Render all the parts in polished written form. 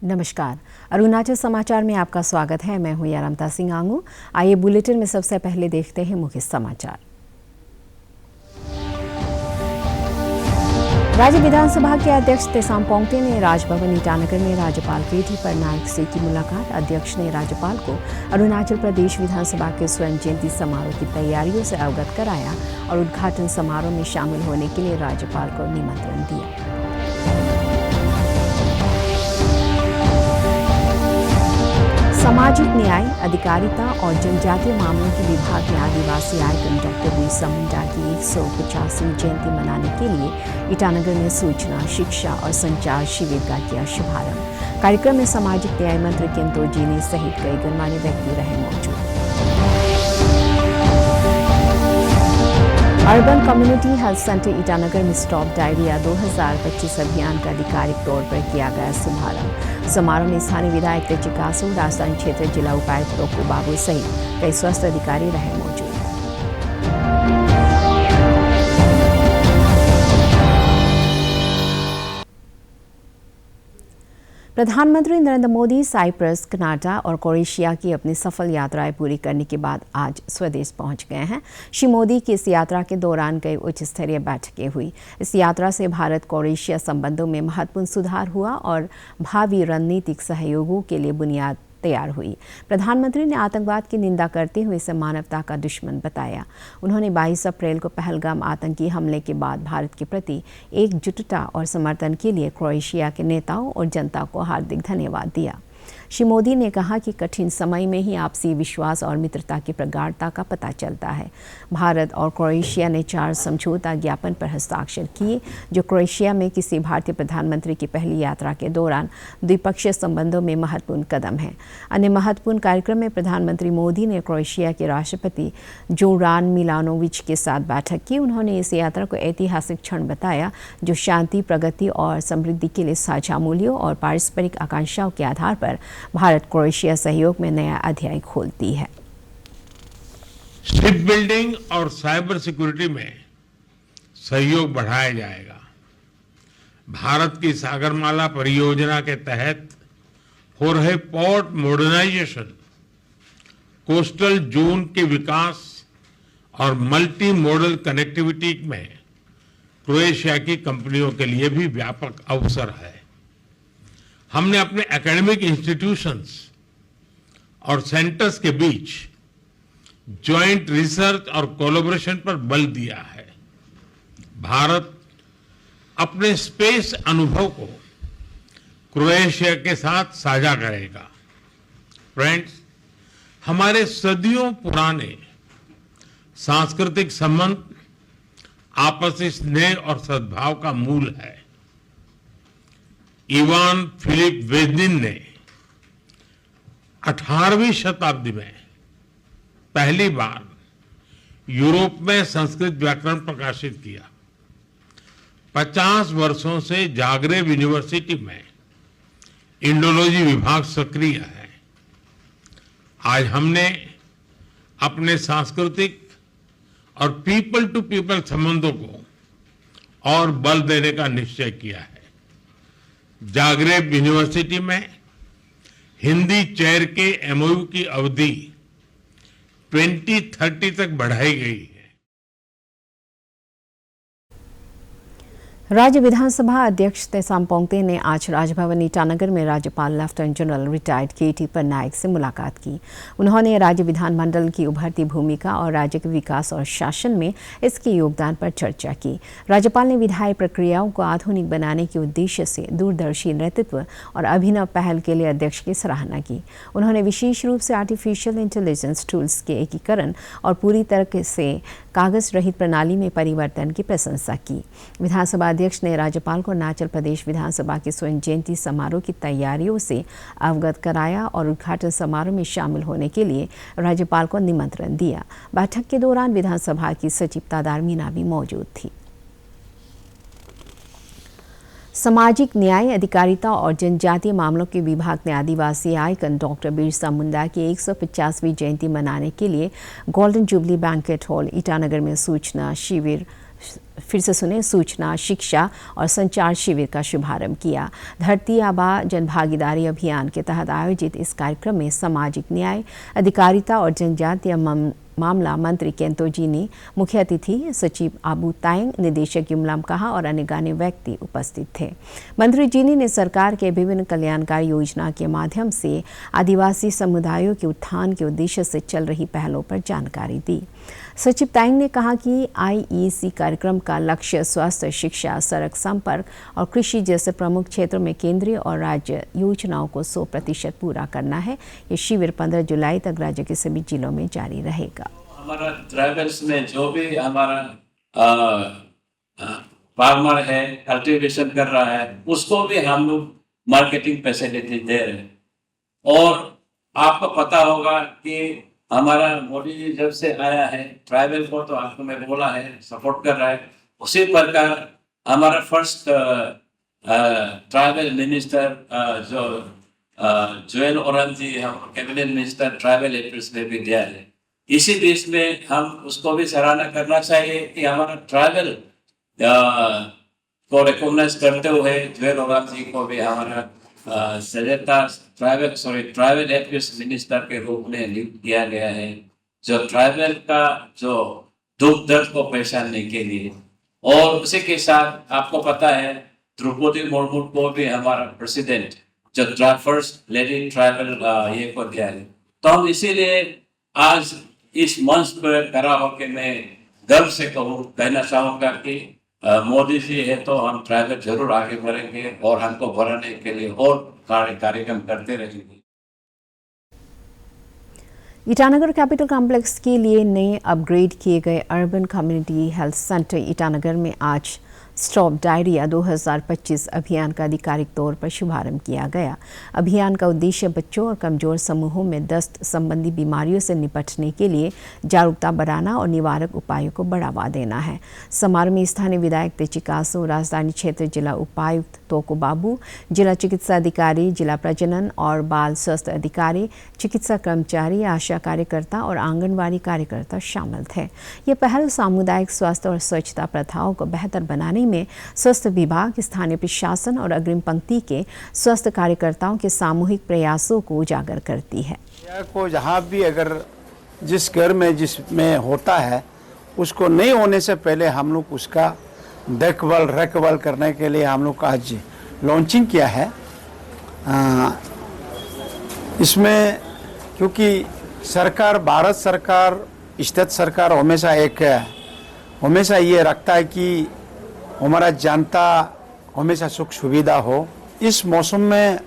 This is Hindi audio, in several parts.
नमस्कार, अरुणाचल समाचार में आपका स्वागत है। मैं हूं यारमता सिंह आंगू। आइए बुलेटिन में सबसे पहले देखते हैं मुख्य समाचार। राज्य विधानसभा के अध्यक्ष तेसाम पोंगते ने राजभवन ईटानगर में राज्यपाल केटी पटनायक से की मुलाकात। अध्यक्ष ने राज्यपाल को अरुणाचल प्रदेश विधानसभा के स्वर्ण जयंती समारोह की तैयारियों से अवगत कराया और उद्घाटन समारोह में शामिल होने के लिए राज्यपाल को निमंत्रण दिया। सामाजिक न्याय, अधिकारिता और जनजातीय मामलों के विभाग ने आदिवासी आइकन डॉक्टर बिरसा मुंडा की 150वीं जयंती मनाने के लिए ईटानगर में सूचना, शिक्षा और संचार शिविर का किया शुभारंभ। कार्यक्रम में सामाजिक न्याय मंत्री केंतो जीनी सहित कई गणमान्य व्यक्ति रहे मौजूद। Urban community health centre Itanagar में स्टॉप डायरिया 2025 अभियान का आधिकारिक तौर पर किया गया शुभारंभ। समारोह में स्थानीय विधायक तेची कासू, राजधानी क्षेत्र जिला उपायुक्त टोकू बाबू सहित कई स्वास्थ्य अधिकारी रहे मौजूद। प्रधानमंत्री नरेंद्र मोदी साइप्रस, कनाडा और क्रोएशिया की अपनी सफल यात्राएं पूरी करने के बाद आज स्वदेश पहुंच गए हैं। श्री मोदी की इस यात्रा के दौरान कई उच्च स्तरीय बैठकें हुई। इस यात्रा से भारत क्रोएशिया संबंधों में महत्वपूर्ण सुधार हुआ और भावी रणनीतिक सहयोगों के लिए बुनियाद तैयार हुई। प्रधानमंत्री ने आतंकवाद की निंदा करते हुए इसे मानवता का दुश्मन बताया। उन्होंने 22 अप्रैल को पहलगाम आतंकी हमले के बाद भारत के प्रति एकजुटता और समर्थन के लिए क्रोएशिया के नेताओं और जनता को हार्दिक धन्यवाद दिया। श्री मोदी ने कहा कि कठिन समय में ही आपसी विश्वास और मित्रता की प्रगाढ़ता का पता चलता है। भारत और क्रोएशिया ने 4 समझौता ज्ञापन पर हस्ताक्षर किए, जो क्रोएशिया में किसी भारतीय प्रधानमंत्री की पहली यात्रा के दौरान द्विपक्षीय संबंधों में महत्वपूर्ण कदम है। अन्य महत्वपूर्ण कार्यक्रम में प्रधानमंत्री मोदी ने क्रोएशिया के राष्ट्रपति जोरान मिलानोविच के साथ बैठक की। उन्होंने इस यात्रा को ऐतिहासिक क्षण बताया, जो शांति, प्रगति और समृद्धि के लिए साझा मूल्यों और पारस्परिक आकांक्षाओं के आधार पर भारत क्रोएशिया सहयोग में नया अध्याय खोलती है। शिप बिल्डिंग और साइबर सिक्योरिटी में सहयोग बढ़ाया जाएगा। भारत की सागरमाला परियोजना के तहत हो रहे पोर्ट मॉडर्नाइजेशन, कोस्टल जोन के विकास और मल्टी मॉडल कनेक्टिविटी में क्रोएशिया की कंपनियों के लिए भी व्यापक अवसर है। हमने अपने एकेडमिक इंस्टीट्यूशंस और सेंटर्स के बीच जॉइंट रिसर्च और कोलैबोरेशन पर बल दिया है। भारत अपने स्पेस अनुभव को क्रोएशिया के साथ साझा करेगा। फ्रेंड्स, हमारे सदियों पुराने सांस्कृतिक संबंध आपसी स्नेह और सद्भाव का मूल है। इवान फिलिप वेदिन ने 18वीं शताब्दी में पहली बार यूरोप में संस्कृत व्याकरण प्रकाशित किया। 50 वर्षों से जाग्रेब यूनिवर्सिटी में इंडोलॉजी विभाग सक्रिय है। आज हमने अपने सांस्कृतिक और पीपल टू पीपल संबंधों को और बल देने का निश्चय किया है। जाग्रेब यूनिवर्सिटी में हिंदी चेयर के एमओयू की अवधि 2030 तक बढ़ाई गई है। राज्य विधानसभा अध्यक्ष तेसाम पोंगते ने आज राजभवन ईटानगर में राज्यपाल लेफ्टिनेंट जनरल रिटायर्ड केटी पटनायक से मुलाकात की। उन्होंने राज्य विधानमंडल की उभरती भूमिका और राज्य के विकास और शासन में इसके योगदान पर चर्चा की। राज्यपाल ने विधायी प्रक्रियाओं को आधुनिक बनाने के उद्देश्य से दूरदर्शी नेतृत्व और अभिनव पहल के लिए अध्यक्ष की सराहना की। उन्होंने विशेष रूप से आर्टिफिशियल इंटेलिजेंस टूल्स के एकीकरण और पूरी तरह से कागज रहित प्रणाली में परिवर्तन की प्रशंसा की। विधानसभा अध्यक्ष ने राज्यपाल को अरुणाचल प्रदेश विधानसभा के स्वर्ण जयंती समारोह की तैयारियों से अवगत कराया और उद्घाटन समारोह में शामिल होने के लिए राज्यपाल को निमंत्रण दिया। बैठक के दौरान विधानसभा की सचिव तादार मीना भी मौजूद थी। सामाजिक न्याय, अधिकारिता और जनजातीय मामलों के विभाग ने आदिवासी आइकन डॉक्टर बिरसा मुंडा की 150वीं जयंती मनाने के लिए golden jubilee banquet hall Itanagar में सूचना शिविर फिर से सुने सूचना, शिक्षा और संचार शिविर का शुभारंभ किया। धरती आबा जनभागीदारी अभियान के तहत आयोजित इस कार्यक्रम में सामाजिक न्याय, अधिकारिता और जनजातीय मामला मंत्री केंतो जीनी, मुख्य अतिथि सचिव आबू तायंग, निदेशक युमलाम कहा और अन्य गण्य व्यक्ति उपस्थित थे। मंत्री जीनी ने सरकार के विभिन्न कल्याणकारी योजना के माध्यम से आदिवासी समुदायों के उत्थान के उद्देश्य से चल रही पहलों पर जानकारी दी। सचिव तायंग ने कहा कि IEC कार्यक्रम का लक्ष्य स्वास्थ्य, शिक्षा, सड़क संपर्क और कृषि जैसे प्रमुख क्षेत्रों में केंद्रीय और राज्य योजनाओं को 100% पूरा करना है। ये शिविर 15 जुलाई तक राज्य के सभी जिलों में जारी रहेगा। हमारा ट्राइबल्स में जो भी हमारा फार्मर है, कल्टीवेशन कर रहा है, उसको भी हम लोग मार्केटिंग फैसिलिटी दे रहे हैं। और आपको पता होगा कि हमारा मोदी जी जब से आया है, ट्राइबल को तो आपको मैं बोला है सपोर्ट कर रहा है। उसी प्रकार हमारा फर्स्ट ट्राइबल मिनिस्टर जो जोएल ओराम जी, हम कैबिनेट मिनिस्टर ट्राइबल अफेयर्स में भी दिया है। इसी बीच में हम उसको भी सराहना करना चाहिए कि हमारा ट्राइबल को रिकॉग्नाइज करते हुए जोएल ओराम जी को भी हमारा ट्राइबल अफेयर्स मिनिस्टर के रूप में नियुक्त किया गया है, जो ट्राइबल का जो दुख दर्द को पहचानने के लिए। और उसी के साथ आपको पता है द्रौपदी मुर्मू को भी हमारा प्रेसिडेंट जो फर्स्ट लेडी ट्राइबल ये को दिया है। तो हम इसीलिए आज इस मंच पर खड़ा होकर मैं गर्व से कहना चाहूँगा कि मोदी जी है तो हम ट्राइबल जरूर आगे बढ़ेंगे और हमको बढ़ाने के लिए और कार्यक्रम करते रहेंगे। ईटानगर कैपिटल कॉम्प्लेक्स के लिए नए अपग्रेड किए गए urban community health centre Itanagar में आज स्टॉप डायरिया 2025 अभियान का आधिकारिक तौर पर शुभारंभ किया गया। अभियान का उद्देश्य बच्चों और कमजोर समूहों में दस्त संबंधी बीमारियों से निपटने के लिए जागरूकता बढ़ाना और निवारक उपायों को बढ़ावा देना है। समारोह में स्थानीय विधायक तेची कासो, राजधानी क्षेत्र जिला उपायुक्त तोको बाबू, जिला चिकित्सा अधिकारी, जिला प्रजनन और बाल स्वास्थ्य अधिकारी, चिकित्सा कर्मचारी, आशा कार्यकर्ता और आंगनबाड़ी कार्यकर्ता शामिल थे। ये पहल सामुदायिक स्वास्थ्य और स्वच्छता प्रथाओं को बेहतर बनाने में स्वास्थ्य विभाग, स्थानीय प्रशासन और अग्रिम पंक्ति के स्वास्थ्य कार्यकर्ताओं के सामूहिक प्रयासों को उजागर करती है। को जहाँ भी अगर जिस घर में जिसमें होता है उसको नहीं होने से पहले हम लोग उसका देखभाल रखभाल करने के लिए हम लोग आज लॉन्चिंग किया है। इसमें क्योंकि सरकार, भारत सरकार, स्टेट सरकार हमेशा ये रखता है कि हमारा जनता हमेशा सुख सुविधा हो। इस मौसम में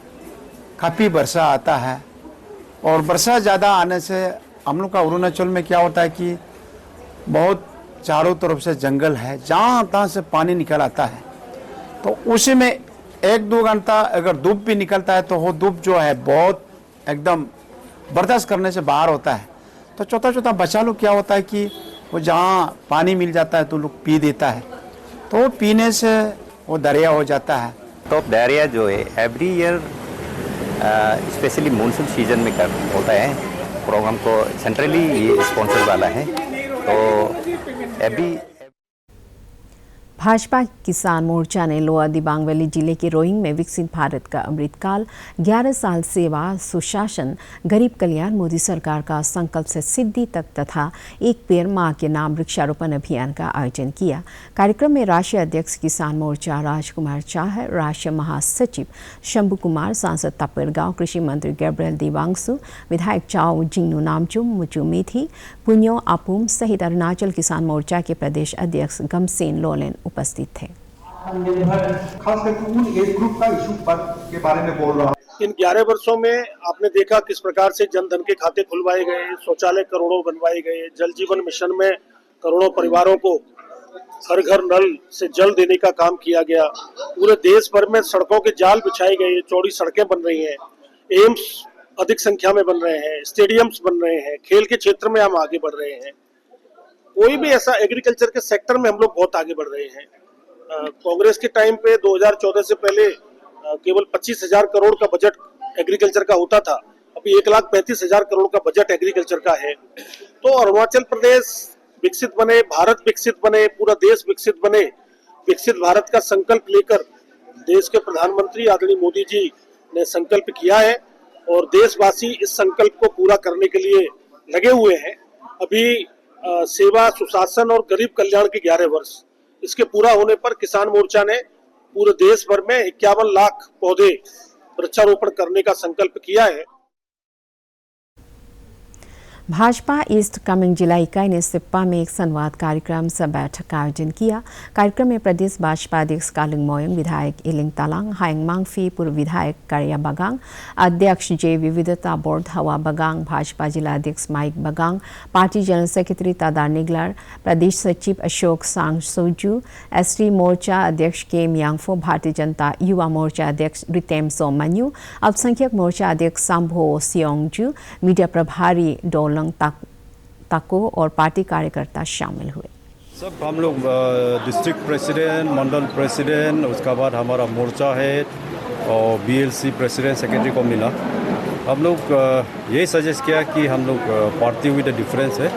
काफ़ी वर्षा आता है और वर्षा ज़्यादा आने से हम लोग का अरुणाचल में क्या होता है कि बहुत चारों तरफ से जंगल है, जहाँ तहाँ से पानी निकल आता है। तो उसी में 1-2 घंटा अगर धूप भी निकलता है तो वो धूप जो है बहुत एकदम बर्दाश्त करने से बाहर होता है। तो छोटा बच्चा लोग क्या होता है कि वो जहाँ पानी मिल जाता है तो लोग पी देता है, तो पीने से वो डायरिया हो जाता है। तो डायरिया जो है every year specially monsoon season में होता है। प्रोग्राम को सेंट्रली ये स्पॉन्सर वाला है। तो अभी भाजपा किसान मोर्चा ने लोअर दिबांग वैली जिले के रोइंग में विकसित भारत का अमृतकाल 11 साल सेवा, सुशासन, गरीब कल्याण, मोदी सरकार का संकल्प से सिद्धि तक तथा एक पेड़ मां के नाम वृक्षारोपण अभियान का आयोजन किया। कार्यक्रम में राष्ट्रीय अध्यक्ष किसान मोर्चा राजकुमार चाह, राष्ट्रीय महासचिव शंभू कुमार, सांसद तापिर गांव, कृषि मंत्री गैब्रियल देवांगसु, विधायक चाओ जिंगनू नामचुम, मुचु मेथी, पुन्यो आपुम सहित अरुणाचल किसान मोर्चा के प्रदेश अध्यक्ष गमसेन लोलेन उपस्थित थे। खास करके उन एज ग्रुप का इशू पर के बारे में बोल रहा हूं। इन 11 वर्षों में आपने देखा किस प्रकार से जनधन के खाते खुलवाए गए, शौचालय करोड़ों बनवाए गए, जल जीवन मिशन में करोड़ों परिवारों को हर घर नल से जल देने का काम किया गया। पूरे देश भर में सड़कों के जाल बिछाए गए, चौड़ी सड़कें बन रही हैं, एम्स अधिक संख्या में बन रहे हैं, स्टेडियम्स बन रहे हैं, खेल के क्षेत्र में हम आगे बढ़ रहे हैं। कोई भी ऐसा एग्रीकल्चर के सेक्टर में हम लोग बहुत आगे बढ़ रहे हैं। कांग्रेस के टाइम पे 2014 से पहले केवल 25,000 करोड़ का बजट एग्रीकल्चर का होता था। अभी 1,35,000 करोड़ का बजट एग्रीकल्चर का है। तो अरुणाचल प्रदेश विकसित बने, भारत विकसित बने, पूरा देश विकसित बने, विकसित भारत का संकल्प लेकर देश के प्रधानमंत्री आदरणीय मोदी जी ने संकल्प किया है और देशवासी इस संकल्प को पूरा करने के लिए लगे हुए हैं। अभी सेवा, सुशासन और गरीब कल्याण के 11 वर्ष, इसके पूरा होने पर किसान मोर्चा ने पूरे देश भर में 51 लाख पौधे वृक्षारोपण करने का संकल्प किया है। भाजपा ईस्ट कामेंग जिला इकाई ने सिप्पा में एक संवाद कार्यक्रम सह बैठक का आयोजन किया। कार्यक्रम में प्रदेश भाजपा अध्यक्ष कालिंग मोयोंग, विधायक इलिंग तालांग, हायंग मांगफी, पूर्व विधायक कारिया बगांग, अध्यक्ष जय विविधता बोर्ड हवा बगांग, भाजपा जिला अध्यक्ष mic बगांग, party general secretary Tadar Niglar, प्रदेश सचिव अशोक सांग सोजू, एसटी मोर्चा अध्यक्ष केम यांगफो, भारतीय जनता युवा मोर्चा अध्यक्ष रितेम सोमन्यू, अल्पसंख्यक मोर्चा अध्यक्ष सांभो सियोंगजू, मीडिया प्रभारी डोलंग ताको और पार्टी कार्यकर्ता शामिल हुए। सब हम लोग डिस्ट्रिक्ट प्रेसिडेंट, मंडल प्रेसिडेंट, उसके बाद हमारा मोर्चा है और बीएलसी प्रेसिडेंट सेक्रेटरी को मिला। हम लोग यही सजेस्ट किया कि हम लोग पार्टी विद द डिफरेंस है,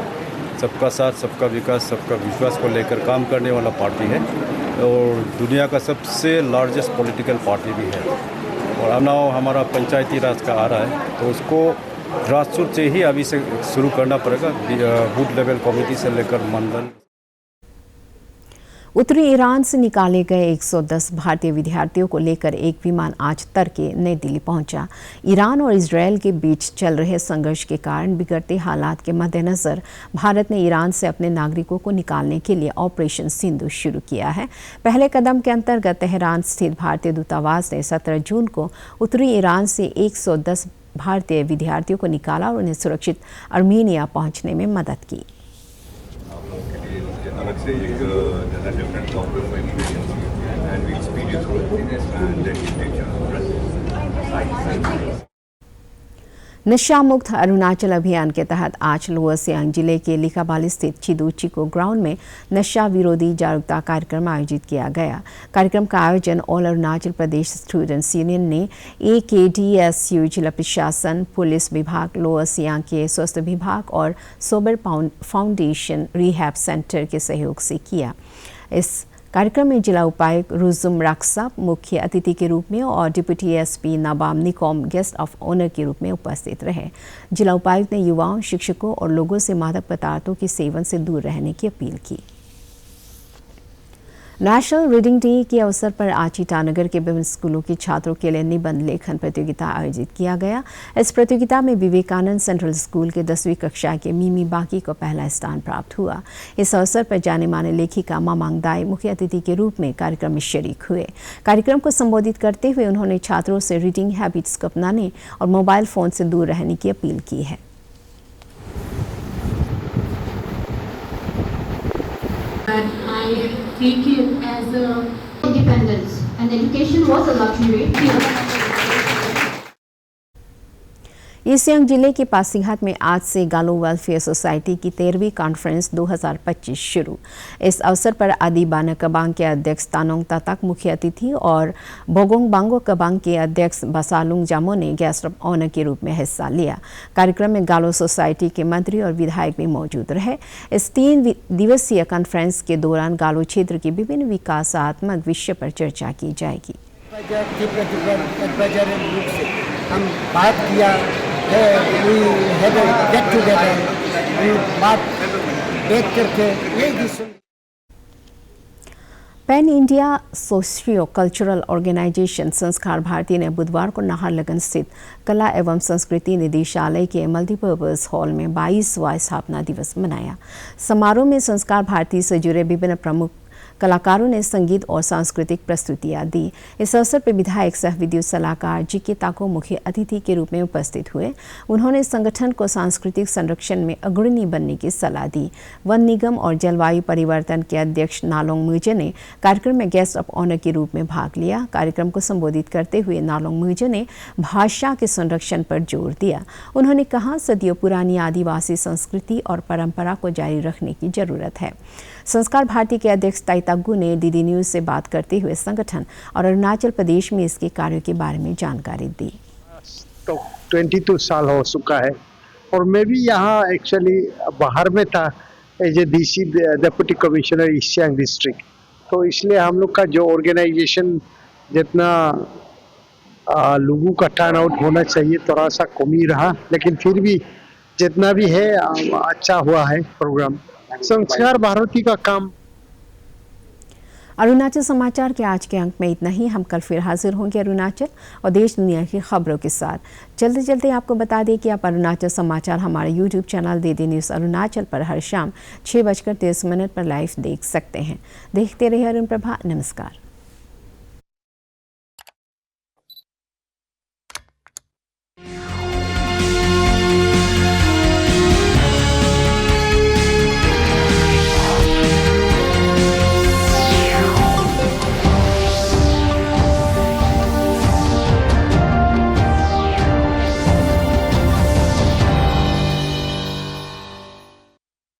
सबका साथ, सबका विकास, सबका विश्वास को लेकर काम करने वाला पार्टी है और दुनिया का सबसे लार्जेस्ट पॉलिटिकल पार्टी भी है। और अब ना हमारा पंचायती राज का आ रहा है तो उसको ग्रासरूट से ही अभी से शुरू करना पड़ेगा, बूथ लेवल कमेटी से लेकर मंडल। उत्तरी ईरान से निकाले गए 110 भारतीय विद्यार्थियों को लेकर एक विमान आज तड़के नई दिल्ली पहुंचा। ईरान और इजरायल के बीच चल रहे संघर्ष के कारण बिगड़ते हालात के मद्देनजर भारत ने ईरान से अपने नागरिकों को निकालने के लिए ऑपरेशन सिंधु शुरू किया है। पहले कदम के अंतर्गत तेहरान स्थित भारतीय दूतावास ने 17 जून को उत्तरी ईरान से 110 भारतीय विद्यार्थियों को निकाला और उन्हें सुरक्षित आर्मेनिया पहुंचने में मदद की। नशा मुक्त अरुणाचल अभियान के तहत आज लोअर सियांग जिले के लिकाबाली स्थित चिदूचिको ग्राउंड में नशा विरोधी जागरूकता कार्यक्रम आयोजित किया गया। कार्यक्रम का आयोजन all Arunachal Pradesh students union ने AKDSU जिला प्रशासन, पुलिस विभाग, लोअर सियांग के स्वास्थ्य विभाग और सोबर फाउंडेशन रिहैब सेंटर के सहयोग से किया। इस कार्यक्रम में जिला उपायुक्त रुजुम राक्सा मुख्य अतिथि के रूप में और deputy SP Nabam Nikom guest of honour के रूप में उपस्थित रहे। जिला उपायुक्त ने युवाओं, शिक्षकों और लोगों से मादक पदार्थों के सेवन से दूर रहने की अपील की। नेशनल रीडिंग डे के अवसर पर आज ईटानगर के विभिन्न स्कूलों के छात्रों के लिए निबंध लेखन प्रतियोगिता आयोजित किया गया। इस प्रतियोगिता में विवेकानंद सेंट्रल स्कूल के 10वीं कक्षा के मिमी बाकी को पहला स्थान प्राप्त हुआ। इस अवसर पर जाने माने लेखिका मामांग दाई मुख्य अतिथि के रूप में कार्यक्रम में शरीक हुए। कार्यक्रम को संबोधित करते हुए उन्होंने छात्रों से रीडिंग हैबिट्स को अपनाने और मोबाइल फोन से दूर रहने की अपील की है। I take it as a independence, and education was a luxury. East Siang जिले के पासीघाट में आज से गालो वेलफेयर सोसाइटी की 13वीं कॉन्फ्रेंस 2025 शुरू। इस अवसर पर आदि बाना कबांग के अध्यक्ष तानोंग ताताक मुख्य अतिथि और बोगोंग बांगो कबांग के अध्यक्ष बसालुंग जामो ने गेस्ट ऑफ ऑनर के रूप में हिस्सा लिया। कार्यक्रम में गालो सोसाइटी के मंत्री और विधायक भी मौजूद रहे। इस 3 दिवसीय कॉन्फ्रेंस के दौरान गालो क्षेत्र के विभिन्न विकासात्मक विषय पर चर्चा की जाएगी। हम बात किया है, गेट टुगेदर, बात देख करके pan India socio cultural organisation Sanskar Bharati ने बुधवार को नाहरलगुन स्थित कला एवं संस्कृति निदेशालय के मल्टीपर्पज हॉल में 22वां स्थापना दिवस मनाया। समारोह में संस्कार भारती से जुड़े विभिन्न प्रमुख कलाकारों ने संगीत और सांस्कृतिक प्रस्तुतियां दी। इस अवसर पर विधायक सह विद्युत सलाहकार जीके ताको मुख्य अतिथि के रूप में उपस्थित हुए। उन्होंने संगठन को सांस्कृतिक संरक्षण में अग्रणी बनने की सलाह दी। वन निगम और जलवायु परिवर्तन के अध्यक्ष नालोंग मुजे ने कार्यक्रम में गेस्ट ऑफ ऑनर के रूप में भाग लिया। कार्यक्रम को संबोधित करते हुए नालोंग मुजे ने भाषा के संरक्षण पर जोर दिया। उन्होंने कहा, सदियों पुरानी आदिवासी संस्कृति और परंपरा को जारी रखने की जरूरत है। संस्कार भारती के अध्यक्ष ताइतागु ने डीडी न्यूज से बात करते हुए संगठन और अरुणाचल प्रदेश में इसके कार्यों के बारे में जानकारी दी। तो 22 साल हो चुका है और मैं भी यहाँ एक्चुअली बाहर में था, as a DC deputy commissioner East Siang district. तो इसलिए हम लोग का जो ऑर्गेनाइजेशन जितना लोगों का टर्न आउट होना चाहिए थोड़ा सा कम ही रहा, लेकिन फिर भी जितना भी है अच्छा हुआ है प्रोग्राम। संस्कार भारती का काम। अरुणाचल समाचार के आज के अंक में इतना ही। हम कल फिर हाजिर होंगे अरुणाचल और देश दुनिया की खबरों के साथ। चलते चलते आपको बता दें कि आप अरुणाचल समाचार हमारे YouTube channel DD news Arunachal पर हर शाम 6:30 पर लाइव देख सकते हैं। देखते रहिए अरुण प्रभा। नमस्कार।